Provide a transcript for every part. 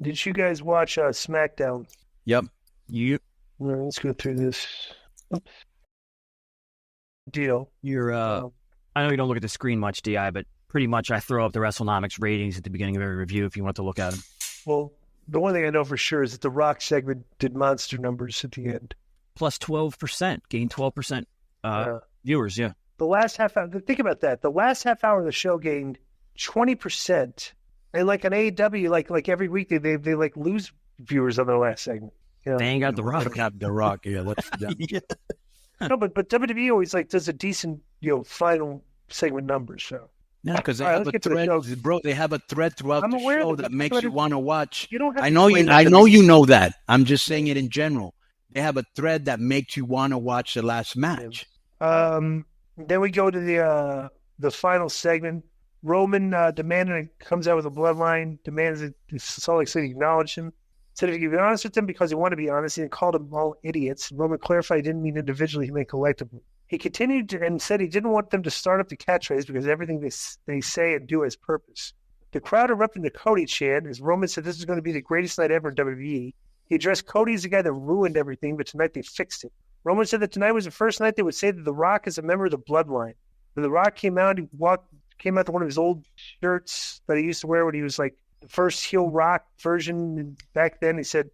Did you guys watch SmackDown? Yep. You All right, let's go through this deal. You're Um, I know you don't look at the screen much, Di, but pretty much I throw up the WrestleNomics ratings at the beginning of every review if you want to look at them. well, the one thing I know for sure is that the Rock segment did monster numbers at the end. Plus 12%, gained 12% viewers. Yeah, The last half hour, think about that. The last half hour of the show gained 20%. And like on AEW, like every week they like lose viewers on their last segment. You know? they ain't got the I Rock. don't have the Rock. Yeah, that's Yeah. No, but WWE always like does a decent, final segment numbers. So yeah, because they All right, have let's a get to the thread, show. bro. They have a thread throughout I'm the aware show that that makes you want to watch. you don't have I to know explain you. that I to know me. you know that. I'm just saying it in general. They have a thread that makes you want to watch the last match. Then we go to the final segment. Roman demanded comes out with a bloodline, demands that Salt Lake City acknowledge him. Said if he could be honest with them because he wanted to be honest, he called them all idiots. Roman clarified he didn't mean individually, he meant collectively. He continued and said he didn't want them to start up the catchphrase because everything they say and do has purpose. The crowd erupted into Cody chant as Roman said this is going to be the greatest night ever in WWE. He addressed Cody as the guy that ruined everything, but tonight they fixed it. Roman said that tonight was the first night they would say that The Rock is a member of the bloodline. When The Rock came out, came out to one of his old shirts that he used to wear when he was like the first heel Rock version. And back then, he said,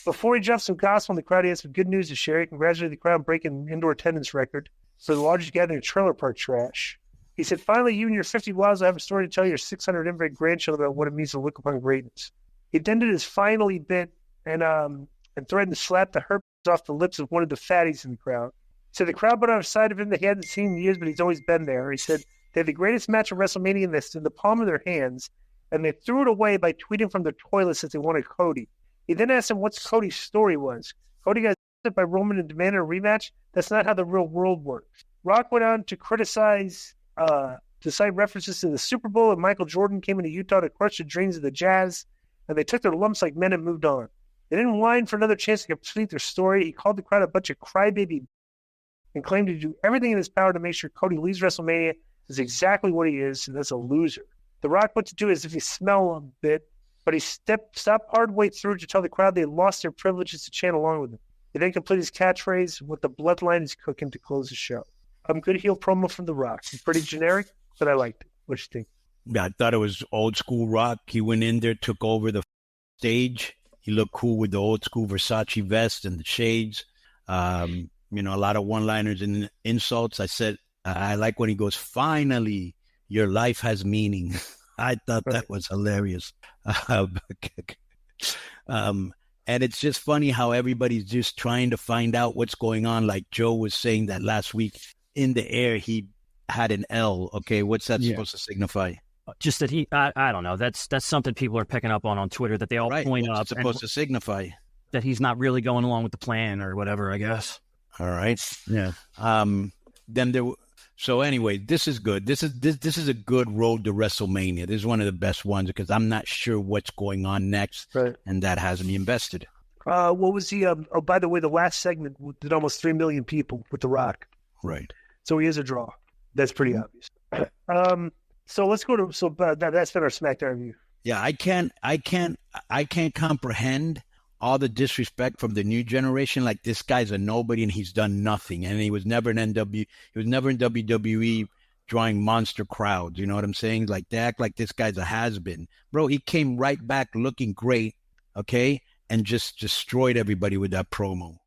before he dropped some gospel in the crowd, he had some good news to share. He congratulated the crowd on breaking indoor attendance record for the largest gathering of trailer park trash. He said, finally, you and your 50 wives will have a story to tell your 600 inbred grandchildren about what it means to look upon greatness. He then did his finally bit and threatened to slap the herpes off the lips of one of the fatties in the crowd. He said the crowd put on a side of him that he hadn't seen in years, but he's always been there. He said they had the greatest match of WrestleMania in the palm of their hands, and they threw it away by tweeting from their toilets that they wanted Cody. He then asked him what Cody's story was. Cody got hit by Roman and demanded a rematch. That's not how the real world works. Rock went on to cite references to the Super Bowl, and Michael Jordan came into Utah to crush the dreams of the Jazz, and they took their lumps like men and moved on. They didn't whine for another chance to complete their story. He called the crowd a bunch of crybaby and claimed to do everything in his power to make sure Cody leaves WrestleMania is exactly what he is, and that's a loser. The Rock went to do as if he smelled a bit, but he stopped hardway through to tell the crowd they lost their privileges to chant along with him. He then completed his catchphrase, what the bloodline is cooking, to close the show. Good heel promo from The Rock. It's pretty generic, but I liked it. What do you think? Yeah, I thought it was old school Rock. He went in there, took over the stage. He looked cool with the old school Versace vest and the shades. A lot of one-liners and insults. I said, I like when he goes, finally, your life has meaning. I thought that was hilarious. And it's just funny how everybody's just trying to find out what's going on. Like Joe was saying that last week in the air, he had an L. Okay, what's that supposed to signify? Just that I don't know. That's something people are picking up on Twitter that they all point What's up. it supposed to signify? That he's not really going along with the plan or whatever, I guess. All right. Yeah. So anyway, this is good. This is a good road to WrestleMania. This is one of the best ones because I'm not sure what's going on next, and that has me invested. What was the? By the way, the last segment did almost 3 million people with The Rock. Right. So he is a draw. That's pretty obvious. So let's go to that's been our SmackDown review. Yeah, I can't comprehend all the disrespect from the new generation. Like, this guy's a nobody and he's done nothing, and he was never in WWE drawing monster crowds. You know what I'm saying? Like, they act like this guy's a has-been. Bro, he came right back looking great, okay, and just destroyed everybody with that promo.